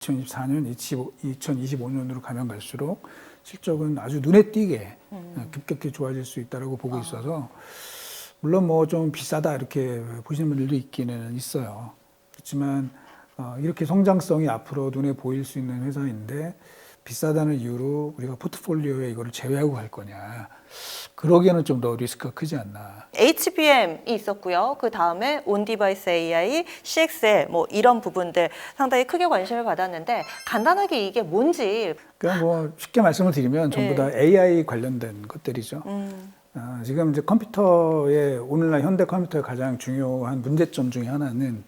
2024년, 2025년으로 가면 갈수록 실적은 아주 눈에 띄게 급격히 좋아질 수 있다고 보고 있어서 물론 뭐 좀 비싸다 이렇게 보시는 분들도 있기는 있어요. 그렇지만 이렇게 성장성이 앞으로 눈에 보일 수 있는 회사인데 비싸다는 이유로 우리가 포트폴리오에 이거를 제외하고 갈 거냐. 그러기에는 좀 더 리스크가 크지 않나. HBM이 있었고요. 그 다음에 온디바이스 AI, CXL 뭐 이런 부분들 상당히 크게 관심을 받았는데 간단하게 이게 뭔지. 그냥 뭐 쉽게 말씀을 드리면 전부 다 AI 관련된 것들이죠. 지금 이제 컴퓨터의 오늘날 현대 컴퓨터의 가장 중요한 문제점 중에 하나는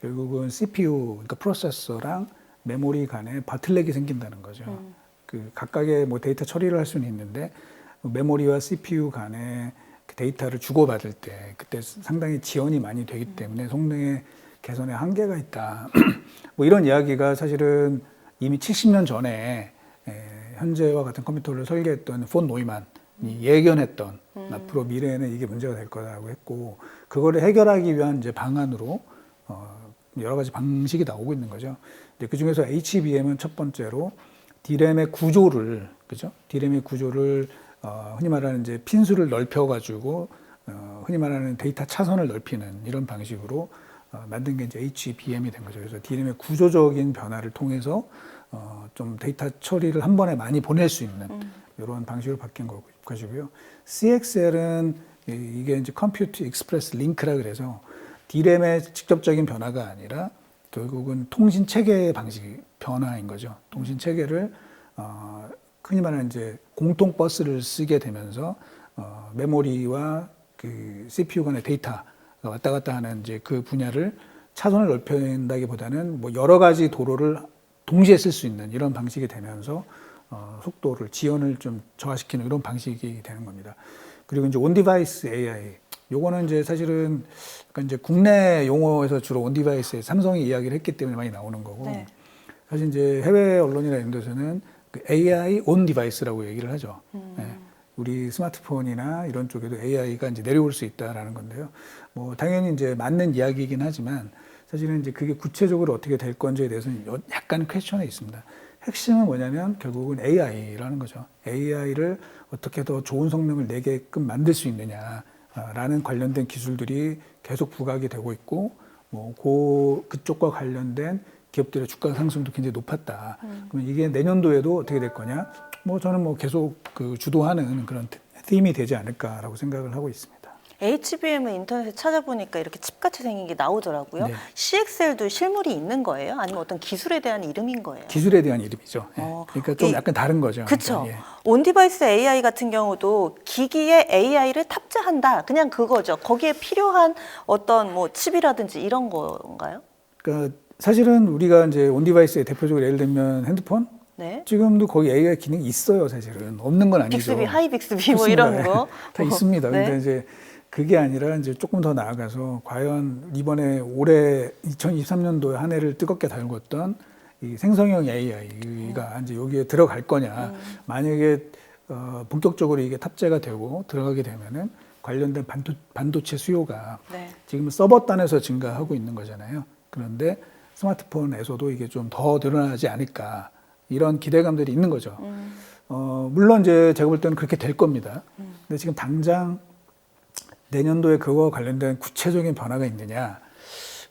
결국은 CPU, 그러니까 프로세서랑 메모리 간에 바틀렉이 생긴다는 거죠. 그 각각의 뭐 데이터 처리를 할 수는 있는데 메모리와 CPU 간에 그 데이터를 주고받을 때 그때 상당히 지연이 많이 되기 때문에 성능의 개선에 한계가 있다. 뭐 이런 이야기가 사실은 이미 70년 전에 현재와 같은 컴퓨터를 설계했던 폰 노이만이 예견했던 앞으로 미래에는 이게 문제가 될 거라고 했고 그거를 해결하기 위한 이제 방안으로 여러 가지 방식이 나오고 있는 거죠. 그 중에서 HBM은 첫 번째로 D램의 구조를, 그죠? D램의 구조를 흔히 말하는 이제 핀수를 넓혀가지고 흔히 말하는 데이터 차선을 넓히는 이런 방식으로 만든 게 이제 HBM이 된 거죠. 그래서 D램의 구조적인 변화를 통해서 좀 데이터 처리를 한 번에 많이 보낼 수 있는 이런 방식으로 바뀐 것이고요. CXL은 이게 이제 컴퓨트 익스프레스 링크라 그래서 D램의 직접적인 변화가 아니라 결국은 통신 체계의 방식 변화인 거죠. 통신 체계를 흔히 말하는 이제 공통 버스를 쓰게 되면서 메모리와 그 CPU 간의 데이터가 왔다 갔다 하는 이제 그 분야를 차선을 넓힌다기보다는 뭐 여러 가지 도로를 동시에 쓸 수 있는 이런 방식이 되면서 속도를 지연을 좀 저하시키는 이런 방식이 되는 겁니다. 그리고 이제 온디바이스 AI 요거는 이제 사실은 약간 이제 국내 용어에서 주로 온디바이스에 삼성이 이야기를 했기 때문에 많이 나오는 거고 네. 사실 이제 해외 언론이나 이런 데서는 그 AI 온 디바이스라고 얘기를 하죠. 네. 우리 스마트폰이나 이런 쪽에도 AI가 이제 내려올 수 있다라는 건데요. 뭐 당연히 이제 맞는 이야기이긴 하지만 사실은 이제 그게 구체적으로 어떻게 될 건지에 대해서는 약간 퀘스천이 있습니다. 핵심은 뭐냐면 결국은 AI라는 거죠. AI를 어떻게 더 좋은 성능을 내게끔 만들 수 있느냐라는 관련된 기술들이 계속 부각이 되고 있고, 뭐 그쪽과 관련된 기업들의 주가 상승도 굉장히 높았다. 그러면 이게 내년도에도 어떻게 될 거냐? 뭐 저는 뭐 계속 그 주도하는 그런 팀이 되지 않을까라고 생각을 하고 있습니다. HBM은 인터넷에 찾아보니까 이렇게 칩같이 생긴 게 나오더라고요. 네. CXL도 실물이 있는 거예요? 아니면 어떤 기술에 대한 이름인 거예요? 기술에 대한 이름이죠. 그러니까 좀 약간 다른 거죠. 그렇죠. 그러니까, 온디바이스 AI 같은 경우도 기기에 AI를 탑재한다. 그냥 그거죠. 거기에 필요한 어떤 뭐 칩이라든지 이런 건가요? 그러니까 사실은 우리가 이제 온디바이스의 대표적으로 예를 들면 핸드폰 네. 지금도 거기 AI 기능이 있어요. 사실은 없는 건 아니죠. 빅스비, 하이 빅스비 뭐 이런 거 다 있습니다. 네. 근데 이제 그게 아니라 이제 조금 더 나아가서 과연 이번에 올해 2023년도에 한 해를 뜨겁게 달궜던 이 생성형 AI가 이제 여기에 들어갈 거냐. 만약에 본격적으로 이게 탑재가 되고 들어가게 되면은 관련된 반도체 수요가 네. 지금 서버 단에서 증가하고 있는 거잖아요. 그런데 스마트폰에서도 이게 좀 더 늘어나지 않을까 이런 기대감들이 있는 거죠. 물론 이제 제가 볼 때는 그렇게 될 겁니다. 근데 지금 당장 내년도에 그거와 관련된 구체적인 변화가 있느냐?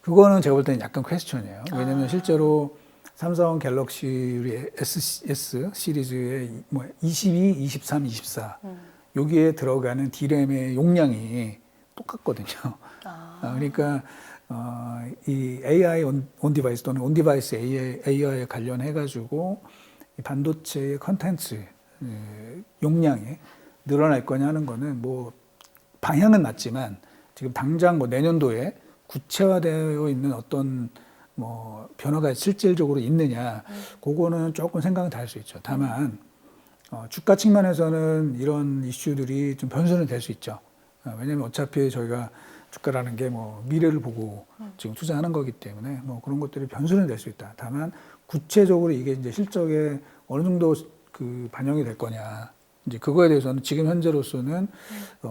그거는 제가 볼 때는 약간 퀘스천이에요. 왜냐하면 실제로 삼성 갤럭시 우리 S 시리즈의 뭐 22, 23, 24 여기에 들어가는 D램의 용량이 똑같거든요. 그러니까 이 AI 온 디바이스 또는 온 디바이스 AI에 관련해 가지고 이 반도체의 컨텐츠 용량이 늘어날 거냐 하는 거는 뭐 방향은 맞지만 지금 당장 뭐 내년도에 구체화되어 있는 어떤 뭐 변화가 실질적으로 있느냐 그거는 조금 생각은 다를 수 있죠. 다만 주가 측면에서는 이런 이슈들이 좀 변수는 될 수 있죠. 왜냐하면 어차피 저희가 주가라는 게 뭐 미래를 보고 지금 투자하는 거기 때문에 뭐 그런 것들이 변수는 될 수 있다. 다만 구체적으로 이게 이제 실적에 어느 정도 그 반영이 될 거냐. 이제 그거에 대해서는 지금 현재로서는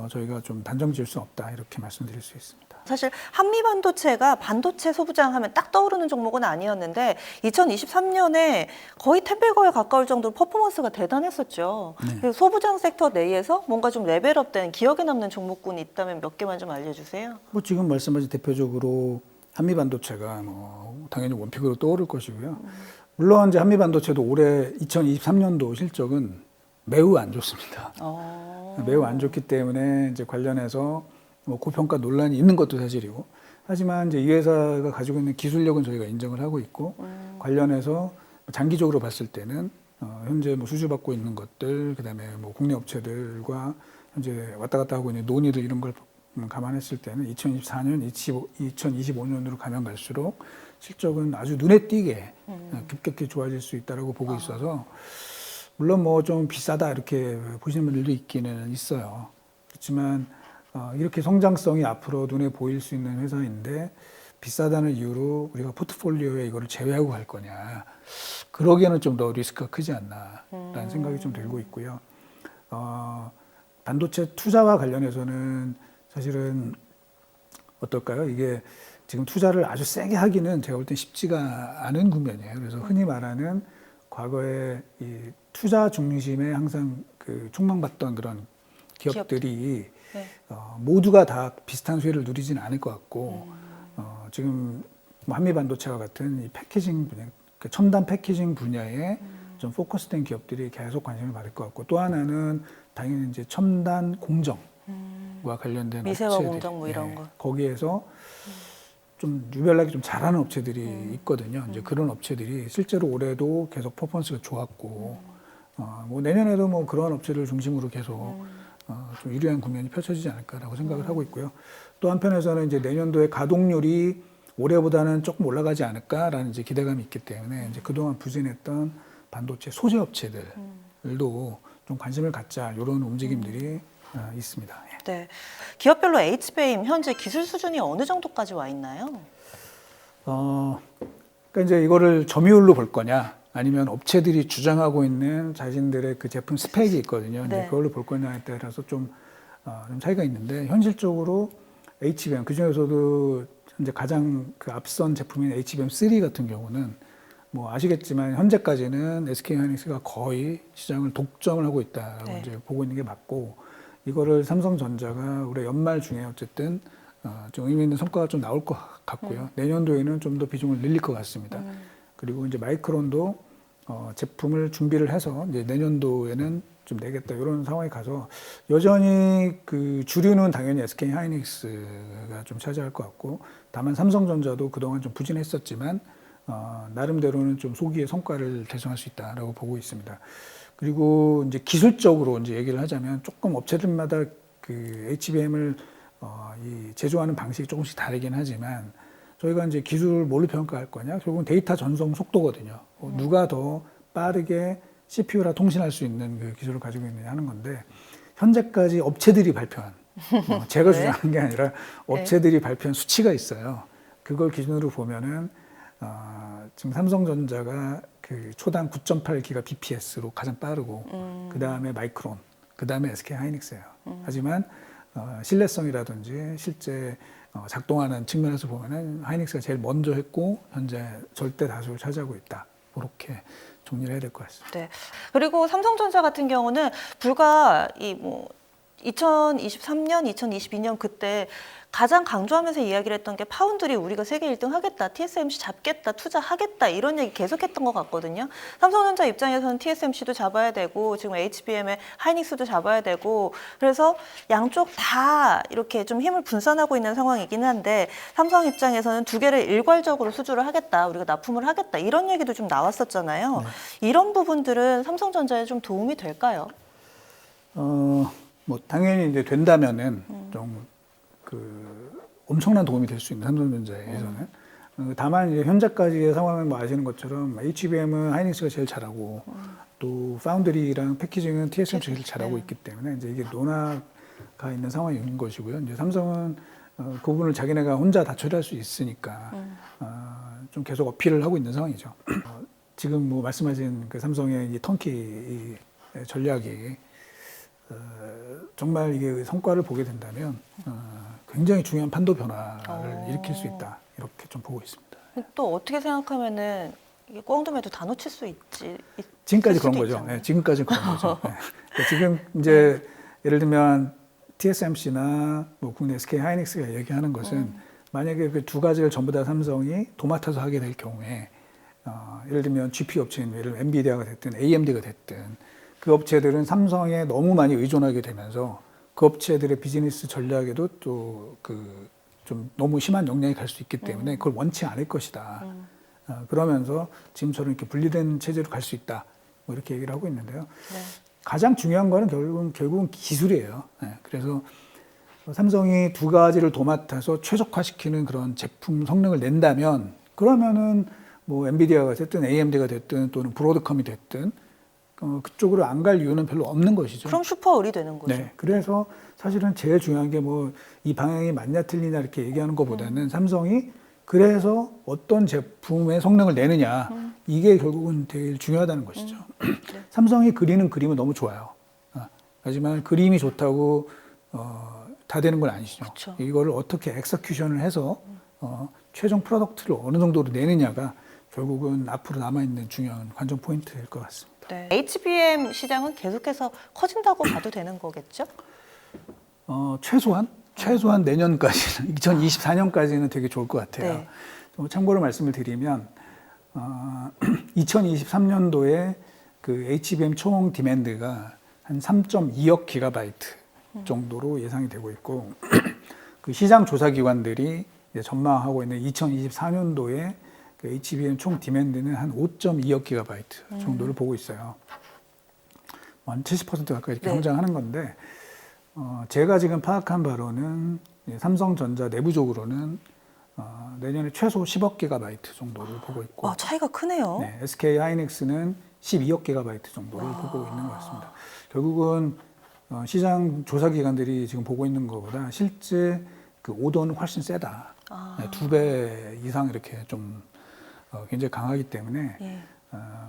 저희가 좀 단정 지을 수 없다. 이렇게 말씀드릴 수 있습니다. 사실 한미반도체가 반도체 소부장 하면 딱 떠오르는 종목은 아니었는데 2023년에 거의 템백어에 가까울 정도로 퍼포먼스가 대단했었죠. 그래서 소부장 섹터 내에서 뭔가 좀 레벨업된 기억에 남는 종목군이 있다면 몇 개만 좀 알려주세요. 뭐 지금 말씀하신 대표적으로 한미반도체가 뭐 당연히 원픽으로 떠오를 것이고요. 물론 이제 한미반도체도 올해 2023년도 실적은 매우 안 좋습니다. 매우 안 좋기 때문에 이제 관련해서 뭐 고평가 논란이 있는 것도 사실이고, 하지만 이제 이 회사가 가지고 있는 기술력은 저희가 인정을 하고 있고, 관련해서 장기적으로 봤을 때는 현재 뭐 수주받고 있는 것들, 그다음에 뭐 국내 업체들과 현재 왔다 갔다 하고 있는 논의들 이런 걸 감안했을 때는 2024년, 2025년으로 가면 갈수록 실적은 아주 눈에 띄게 급격히 좋아질 수 있다라고 보고 있어서, 물론 뭐 좀 비싸다 이렇게 보시는 분들도 있기는 있어요. 그렇지만 이렇게 성장성이 앞으로 눈에 보일 수 있는 회사인데 비싸다는 이유로 우리가 포트폴리오에 이거를 제외하고 갈 거냐, 그러기에는 좀 더 리스크가 크지 않나라는 생각이 좀 들고 있고요. 반도체 투자와 관련해서는 사실은 어떨까요? 이게 지금 투자를 아주 세게 하기는 제가 볼 땐 쉽지가 않은 국면이에요. 그래서 흔히 말하는 과거에 이 투자 중심에 항상 그 촉망받던 그런 기업들이 네. 모두가 다 비슷한 수혜를 누리지는 않을 것 같고, 지금 뭐 한미반도체와 같은 이 패키징 분야, 그 첨단 패키징 분야에 좀 포커스된 기업들이 계속 관심을 받을 것 같고, 또 하나는 당연히 이제 첨단 공정과 관련된 미세화 업체들, 공정 뭐 이런 거. 거기에서 좀 유별나게 좀 잘하는 업체들이 있거든요. 이제 그런 업체들이 실제로 올해도 계속 퍼포먼스가 좋았고, 뭐 내년에도 뭐 그런 업체를 중심으로 계속 좀 유리한 국면이 펼쳐지지 않을까라고 생각을 하고 있고요. 또 한편에서는 이제 내년도에 가동률이 올해보다는 조금 올라가지 않을까라는 이제 기대감이 있기 때문에 이제 그동안 부진했던 반도체 소재 업체들도 좀 관심을 갖자, 이런 움직임들이 있습니다. 예. 네. 기업별로 HBM 현재 기술 수준이 어느 정도까지 와 있나요? 그러니까 이제 이거를 점유율로 볼 거냐, 아니면 업체들이 주장하고 있는 자신들의 그 제품 스펙이 있거든요. 이제 네. 그걸로 볼 거냐에 따라서 좀 차이가 있는데, 현실적으로 HBM, 그 중에서도 현재 가장 그 앞선 제품인 HBM3 같은 경우는 뭐 아시겠지만 현재까지는 SK하이닉스가 거의 시장을 독점을 하고 있다라고 네. 이제 보고 있는 게 맞고, 이거를 삼성전자가 올해 연말 중에 어쨌든 좀 의미 있는 성과가 좀 나올 것 같고요. 내년도에는 좀 더 비중을 늘릴 것 같습니다. 그리고 이제 마이크론도 제품을 준비를 해서 이제 내년도에는 좀 내겠다, 이런 상황에 가서 여전히 그 주류는 당연히 SK 하이닉스가 좀 차지할 것 같고, 다만 삼성전자도 그동안 좀 부진했었지만 나름대로는 좀 소기의 성과를 달성할 수 있다라고 보고 있습니다. 그리고 이제 기술적으로 이제 얘기를 하자면 조금 업체들마다 그 HBM을 이 제조하는 방식이 조금씩 다르긴 하지만, 저희가 이제 기술을 뭘로 평가할 거냐? 결국은 데이터 전송 속도거든요. 누가 더 빠르게 CPU랑 통신할 수 있는 그 기술을 가지고 있느냐 하는 건데, 현재까지 업체들이 발표한, 제가 주장하는 게 아니라 업체들이 발표한 수치가 있어요. 그걸 기준으로 보면은 지금 삼성전자가 그 초당 9.8기가 BPS로 가장 빠르고, 그 다음에 마이크론, 그 다음에 SK 하이닉스예요. 하지만 신뢰성이라든지 실제 작동하는 측면에서 보면은 하이닉스가 제일 먼저 했고 현재 절대 다수를 차지하고 있다. 그렇게 정리를 해야 될 것 같습니다. 네. 그리고 삼성전자 같은 경우는 불과 이 뭐 2023년, 2022년 그때 가장 강조하면서 이야기를 했던 게 파운드리 우리가 세계 1등 하겠다, TSMC 잡겠다, 투자하겠다, 이런 얘기 계속했던 것 같거든요. 삼성전자 입장에서는 TSMC도 잡아야 되고 지금 HBM의 하이닉스도 잡아야 되고, 그래서 양쪽 다 이렇게 좀 힘을 분산하고 있는 상황이긴 한데, 삼성 입장에서는 두 개를 일괄적으로 수주를 하겠다, 우리가 납품을 하겠다, 이런 얘기도 좀 나왔었잖아요. 이런 부분들은 삼성전자에 좀 도움이 될까요? 뭐 당연히 이제 된다면은 좀 그 엄청난 도움이 될 수 있는, 삼성전자에서는. 다만 이제 현재까지의 상황은 뭐 아시는 것처럼 HBM은 하이닉스가 제일 잘하고 또 파운드리랑 패키징은 TSMC가 제일 잘하고 있기 때문에 이제 이게 논화가 있는 상황인 것이고요. 이제 삼성은 그 부분을 자기네가 혼자 다 처리할 수 있으니까 좀 계속 어필을 하고 있는 상황이죠. 지금 뭐 말씀하신 그 삼성의 이 턴키 이 전략이 정말 이게 성과를 보게 된다면 굉장히 중요한 판도 변화를 일으킬 수 있다. 이렇게 좀 보고 있습니다. 또 어떻게 생각하면은 이게 꽝돔에도 다 놓칠 수 있지. 지금까지 그런 거죠. 네, 지금까지 그런 거죠. 네. 그러니까 지금 이제 예를 들면 TSMC나 뭐 국내 SK 하이닉스가 얘기하는 것은 만약에 그 두 가지를 전부 다 삼성이 도맡아서 하게 될 경우에 예를 들면 GPU 업체인 예를 들면 엔비디아가 됐든 AMD가 됐든 그 업체들은 삼성에 너무 많이 의존하게 되면서 그 업체들의 비즈니스 전략에도 또 그 좀 너무 심한 영향이 갈 수 있기 때문에 그걸 원치 않을 것이다. 그러면서 지금처럼 이렇게 분리된 체제로 갈 수 있다. 뭐 이렇게 얘기를 하고 있는데요. 네. 가장 중요한 거는 결국은 기술이에요. 네, 그래서 삼성이 두 가지를 도맡아서 최적화시키는 그런 제품 성능을 낸다면 그러면은 뭐 엔비디아가 됐든 AMD가 됐든 또는 브로드컴이 됐든 그쪽으로 안 갈 이유는 별로 없는 것이죠. 그럼 슈퍼을이 되는 거죠. 네, 그래서 사실은 제일 중요한 게 뭐 이 방향이 맞냐 틀리냐 이렇게 얘기하는 것보다는 삼성이 그래서 어떤 제품의 성능을 내느냐 이게 결국은 제일 중요하다는 것이죠. 삼성이 그리는 그림은 너무 좋아요. 하지만 그림이 좋다고 다 되는 건 아니죠. 그쵸. 이거를 어떻게 엑서큐션을 해서 최종 프로덕트를 어느 정도로 내느냐가 결국은 앞으로 남아있는 중요한 관전 포인트일 것 같습니다. 네. HBM 시장은 계속해서 커진다고 봐도 되는 거겠죠? 최소한 내년까지는 2024년까지는 되게 좋을 것 같아요. 네. 참고로 말씀을 드리면 2023년도에 그 HBM 총 디맨드가 한 3.2억 기가바이트 정도로 예상이 되고 있고 그 시장 조사 기관들이 이제 전망하고 있는 2024년도에 그 HBM 총 디맨드는 한 5.2억 기가바이트 정도를 보고 있어요. 한 70% 가까이 이렇게 네. 성장하는 건데 제가 지금 파악한 바로는 삼성전자 내부적으로는 내년에 최소 10억 기가바이트 정도를 보고 있고 와, 차이가 크네요. 네, SK 하이닉스는 12억 기가바이트 정도를 보고 있는 것 같습니다. 결국은 시장 조사 기관들이 지금 보고 있는 것보다 실제 그 오더는 훨씬 세다. 네, 2배 이상 이렇게 좀 굉장히 강하기 때문에 예.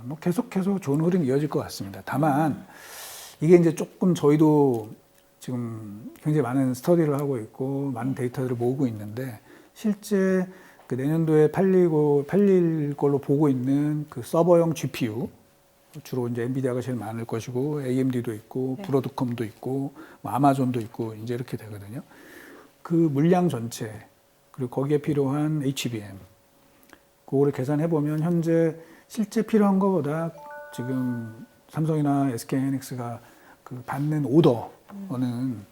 뭐 계속해서 좋은 흐름이 이어질 것 같습니다. 다만 이게 이제 조금 저희도 지금 굉장히 많은 스터디를 하고 있고 많은 데이터들을 모으고 있는데 실제 그 내년도에 팔릴 걸로 보고 있는 그 서버용 GPU 주로 이제 엔비디아가 제일 많을 것이고 AMD도 있고 네. 브로드컴도 있고 뭐 아마존도 있고 이제 이렇게 되거든요. 그 물량 전체 그리고 거기에 필요한 HBM 그거를 계산해 보면 현재 실제 필요한 것보다 지금 삼성이나 SK하이닉스가 그 받는 오더는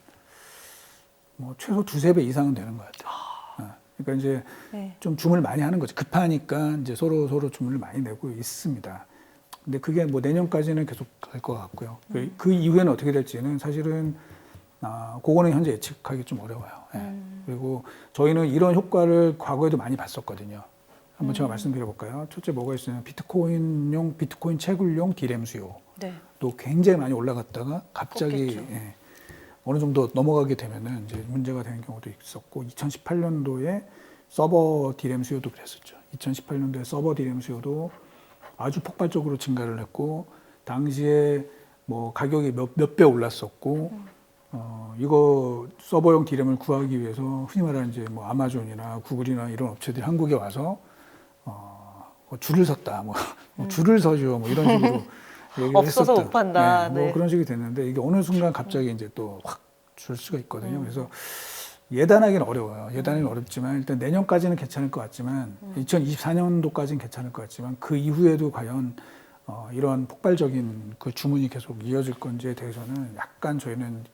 뭐 최소 2~3배 이상은 되는 것 같아요. 그러니까 이제 네. 좀 주문을 많이 하는 거죠. 급하니까 이제 서로 주문을 많이 내고 있습니다. 근데 그게 뭐 내년까지는 계속 갈 것 같고요. 그 이후에는 어떻게 될지는 사실은 그거는 현재 예측하기 좀 어려워요. 예. 그리고 저희는 이런 효과를 과거에도 많이 봤었거든요. 한번 제가 말씀드려 볼까요? 첫째 뭐가 있어요? 비트코인 채굴용 디램 수요도 네. 굉장히 많이 올라갔다가 갑자기 꺾였죠. 어느 정도 넘어가게 되면은 이제 문제가 되는 경우도 있었고 2018년도에 서버 디램 수요도 그랬었죠. 2018년도에 서버 디램 수요도 아주 폭발적으로 증가를 했고 당시에 뭐 가격이 몇 배 올랐었고 이거 서버용 디램을 구하기 위해서 흔히 말하는 이제 뭐 아마존이나 구글이나 이런 업체들이 한국에 와서 뭐 줄을 섰다, 뭐 줄을 서죠, 뭐 이런 식으로 얘기를 없어서 했었다. 못 판다. 네, 뭐 네. 그런 식이 됐는데 이게 어느 순간 갑자기 이제 또 확 줄 수가 있거든요. 그래서 예단하기는 어려워요. 예단하기는 어렵지만 일단 내년까지는 괜찮을 것 같지만 2024년도까지는 괜찮을 것 같지만 그 이후에도 과연 이런 폭발적인 그 주문이 계속 이어질 건지에 대해서는 약간 저희는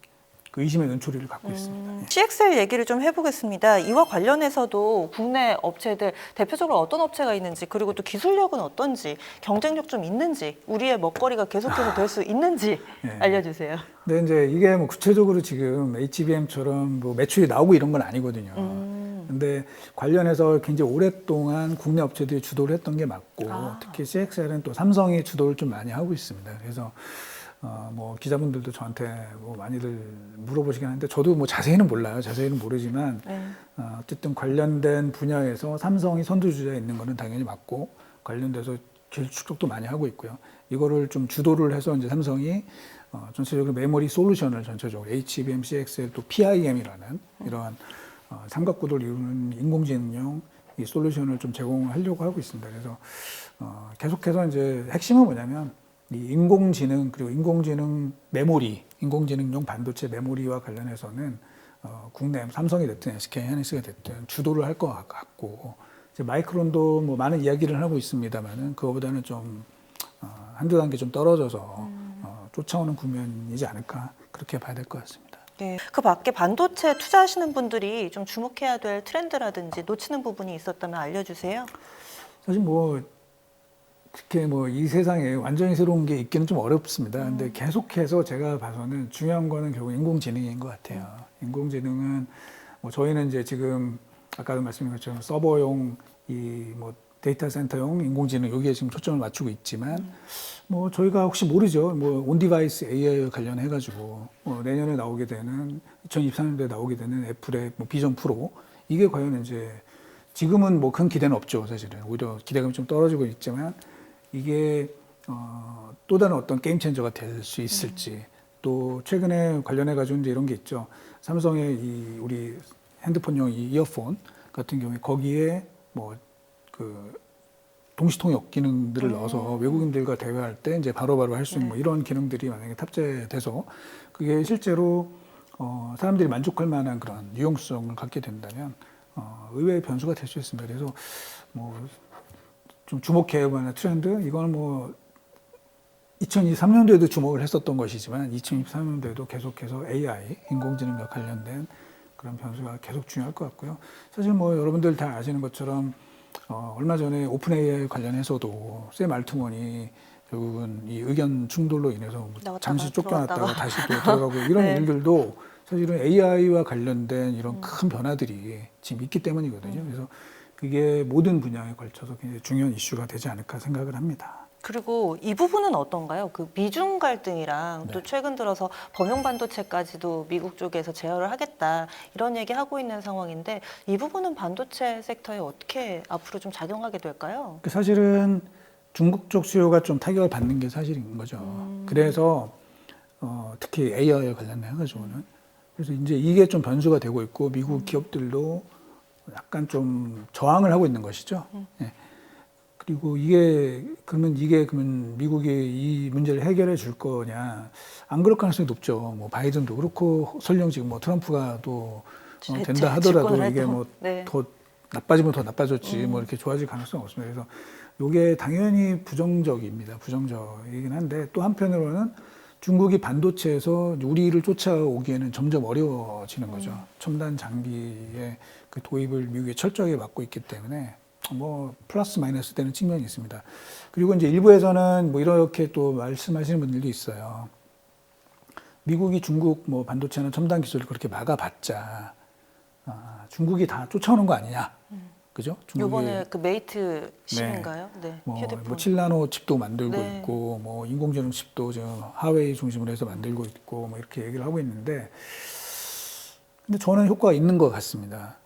그 의심의 눈초리를 갖고 있습니다. 예. CXL 얘기를 좀 해보겠습니다. 이와 관련해서도 국내 업체들 대표적으로 어떤 업체가 있는지 그리고 또 기술력은 어떤지 경쟁력 좀 있는지 우리의 먹거리가 계속해서 될 수 있는지 예. 알려주세요. 근데 이제 이게 뭐 구체적으로 지금 HBM처럼 뭐 매출이 나오고 이런 건 아니거든요. 근데 관련해서 굉장히 오랫동안 국내 업체들이 주도를 했던 게 맞고 특히 CXL은 또 삼성이 주도를 좀 많이 하고 있습니다. 그래서 뭐 기자분들도 저한테 뭐 많이들 물어보시긴 하는데 저도 뭐 자세히는 몰라요. 자세히는 모르지만 어쨌든 관련된 분야에서 삼성이 선두주자에 있는 거는 당연히 맞고 관련돼서 기술 축적도 많이 하고 있고요. 이거를 좀 주도를 해서 이제 삼성이 전체적으로 메모리 솔루션을 전체적으로 HBM, CXL 또 PIM이라는 이러한 삼각구도를 이루는 인공지능용 이 솔루션을 좀 제공하려고 하고 있습니다. 그래서 계속해서 이제 핵심은 뭐냐면 이 인공지능 그리고 인공지능 메모리, 인공지능용 반도체 메모리와 관련해서는 국내 삼성이 됐든 SK 하이닉스가 됐든 주도를 할 것 같고 이제 마이크론도 뭐 많은 이야기를 하고 있습니다만은 그거보다는 좀 한두 단계 좀 떨어져서 쫓아오는 국면이지 않을까 그렇게 봐야 될 것 같습니다. 네, 그 밖에 반도체 투자하시는 분들이 좀 주목해야 될 트렌드라든지 놓치는 부분이 있었다면 알려주세요. 사실 뭐 특히 뭐 이 세상에 완전히 새로운 게 있기는 좀 어렵습니다. 근데 계속해서 제가 봐서는 중요한 거는 결국 인공지능인 것 같아요. 인공지능은 뭐 저희는 이제 지금 아까도 말씀드린 것처럼 서버용 이 뭐 데이터 센터용 인공지능 여기에 지금 초점을 맞추고 있지만 뭐 저희가 혹시 모르죠. 뭐 온디바이스 AI 관련해 가지고 내년에 나오게 되는 2023년도에 나오게 되는 애플의 뭐 비전 프로 이게 과연 이제 지금은 뭐 큰 기대는 없죠. 사실은 오히려 기대감이 좀 떨어지고 있지만 이게 또 다른 어떤 게임 체인저가 될 수 있을지 또 최근에 관련해 가지고 이제 이런 게 있죠. 삼성의 이 우리 핸드폰용 이 이어폰 같은 경우에 거기에 뭐 그 동시통역 기능들을 넣어서 외국인들과 대화할 때 이제 바로바로 할 수 있는 뭐 이런 기능들이 만약에 탑재돼서 그게 실제로 사람들이 만족할 만한 그런 유용성을 갖게 된다면 의외의 변수가 될 수 있습니다. 그래서 뭐 좀 주목해야 만한 트렌드 이거는 뭐 2023년도에도 주목을 했었던 것이지만 2024년도에도 계속해서 AI 인공지능과 관련된 그런 변수가 계속 중요할 것 같고요. 사실 뭐 여러분들 다 아시는 것처럼 얼마 전에 오픈 AI 관련해서도 샘 알트먼이 결국은 이 의견 충돌로 인해서 잠시 쫓겨났다가 다시 또 들어가고 이런 네. 일들도 사실은 AI와 관련된 이런 큰 변화들이 지금 있기 때문이거든요. 그래서 그게 모든 분야에 걸쳐서 굉장히 중요한 이슈가 되지 않을까 생각을 합니다. 그리고 이 부분은 어떤가요? 그 미중 갈등이랑 또 네. 최근 들어서 범용 반도체까지도 미국 쪽에서 제어를 하겠다 이런 얘기 하고 있는 상황인데 이 부분은 반도체 섹터에 어떻게 앞으로 좀 작용하게 될까요? 사실은 중국 쪽 수요가 좀 타격을 받는 게 사실인 거죠. 그래서 특히 AI에 관련해 가지고는 그래서 이제 이게 좀 변수가 되고 있고 미국 기업들도 약간 좀 저항을 하고 있는 것이죠. 예. 그리고 이게 그러면 미국이 이 문제를 해결해 줄 거냐? 안 그럴 가능성이 높죠. 뭐 바이든도 그렇고 설령 지금 뭐 트럼프가 또 된다 하더라도 이게 뭐 더 나빠지면 더 나빠졌지 뭐 이렇게 좋아질 가능성은 없습니다. 그래서 이게 당연히 부정적입니다. 부정적이긴 한데 또 한편으로는 중국이 반도체에서 우리를 쫓아오기에는 점점 어려워지는 거죠. 첨단 장비의 그 도입을 미국이 철저하게 막고 있기 때문에 뭐 플러스 마이너스 되는 측면이 있습니다. 그리고 이제 일부에서는 뭐 이렇게 또 말씀하시는 분들도 있어요. 미국이 중국 뭐 반도체나 첨단 기술을 그렇게 막아봤자 중국이 다 쫓아오는 거 아니냐, 그죠? 이번에 그 메이트 10인가요? 네, 휴대폰. 뭐 7나노 칩도 만들고 네. 있고, 뭐 인공지능 칩도 지금 하웨이 중심으로 해서 만들고 있고, 뭐 이렇게 얘기를 하고 있는데, 근데 저는 효과가 있는 것 같습니다.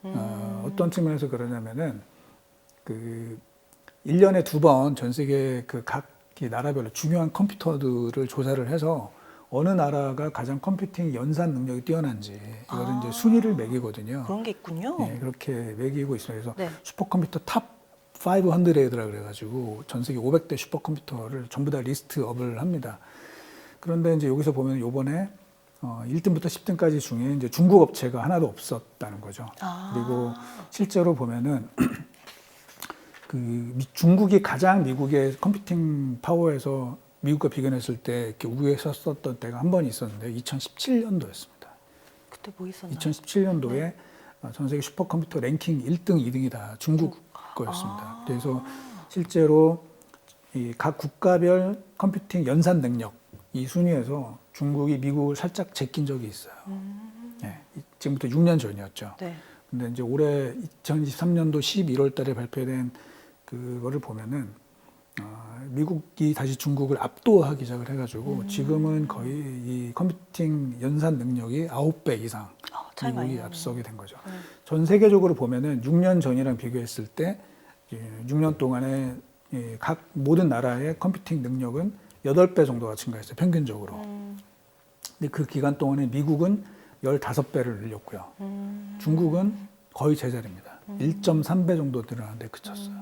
어떤 측면에서 그러냐면은 그 1년에 2번 전 세계 그 각 나라별로 중요한 컴퓨터들을 조사를 해서 어느 나라가 가장 컴퓨팅 연산 능력이 뛰어난지 이거를 이제 순위를 매기거든요. 그런 게 있군요. 네, 그렇게 매기고 있어요. 그래서 네. 슈퍼컴퓨터 탑 500라 그래가지고 전 세계 500대 슈퍼컴퓨터를 전부 다 리스트업을 합니다. 그런데 이제 여기서 보면 요번에 1등부터 10등까지 중에 이제 중국 업체가 하나도 없었다는 거죠. 그리고 실제로 보면은 그 중국이 가장 미국의 컴퓨팅 파워에서 미국과 비교했을 때 이렇게 우위에 섰었던 때가 한 번 있었는데 2017년도였습니다. 그때 뭐 있었나요? 2017년도에 전 세계 슈퍼컴퓨터 랭킹 1등, 2등이 다 중국 거였습니다. 그래서 실제로 이 각 국가별 컴퓨팅 연산 능력 이 순위에서 중국이 미국을 살짝 제낀 적이 있어요. 네, 지금부터 6년 전이었죠. 네. 근데 이제 올해 2023년도 11월 달에 발표된 그거를 보면은 미국이 다시 중국을 압도하기 시작을 해가지고 지금은 거의 이 컴퓨팅 연산 능력이 9배 이상 미국이 앞서게 된 거죠. 전 세계적으로 보면은 6년 전이랑 비교했을 때 6년 동안에 각 모든 나라의 컴퓨팅 능력은 8배 정도가 증가했어요. 평균적으로. 근데 그 기간 동안에 미국은 15배를 늘렸고요. 중국은 거의 제자리입니다. 1.3배 정도 늘어나는데 그쳤어요.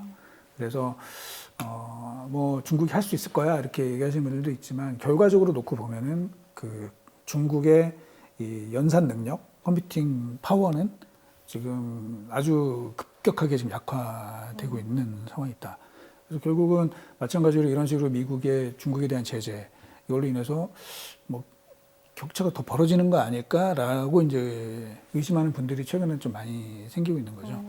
그래서 뭐 중국이 할 수 있을 거야 이렇게 얘기하시는 분들도 있지만 결과적으로 놓고 보면은 그 중국의 이 연산 능력, 컴퓨팅 파워는 지금 아주 급격하게 지금 약화되고 있는 상황이 있다. 그래서 결국은 마찬가지로 이런 식으로 미국의 중국에 대한 제재 이걸로 인해서 뭐 격차가 더 벌어지는 거 아닐까라고 이제 의심하는 분들이 최근에 좀 많이 생기고 있는 거죠.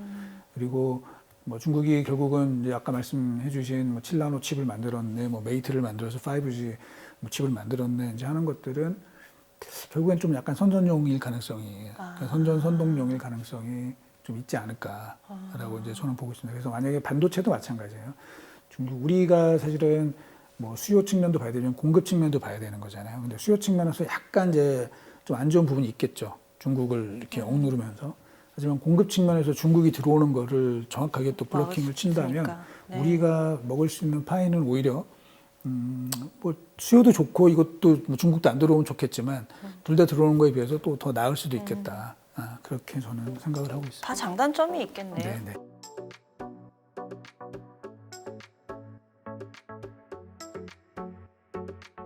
그리고 뭐 중국이 결국은 이제 아까 말씀해주신 뭐 7나노 칩을 만들었네, 뭐 메이트를 만들어서 5G 뭐 칩을 만들었네 이제 하는 것들은 결국엔 좀 약간 선전용일 가능성이, 선동용일 가능성이 좀 있지 않을까라고 이제 저는 보고 있습니다. 그래서 만약에 반도체도 마찬가지예요. 중국 우리가 사실은 뭐 수요 측면도 봐야 되지만 공급 측면도 봐야 되는 거잖아요. 근데 수요 측면에서 약간 이제 좀 안 좋은 부분이 있겠죠. 중국을 이렇게 억누르면서. 하지만 공급 측면에서 중국이 들어오는 거를 정확하게 또 블로킹을 친다면 네. 우리가 먹을 수 있는 파이는 오히려 뭐 수요도 좋고 이것도 뭐 중국도 안 들어오면 좋겠지만 둘 다 들어오는 거에 비해서 또 더 나을 수도 있겠다. 그렇게 저는 생각을 하고 있습니다. 다 장단점이 있겠네요. 네, 네.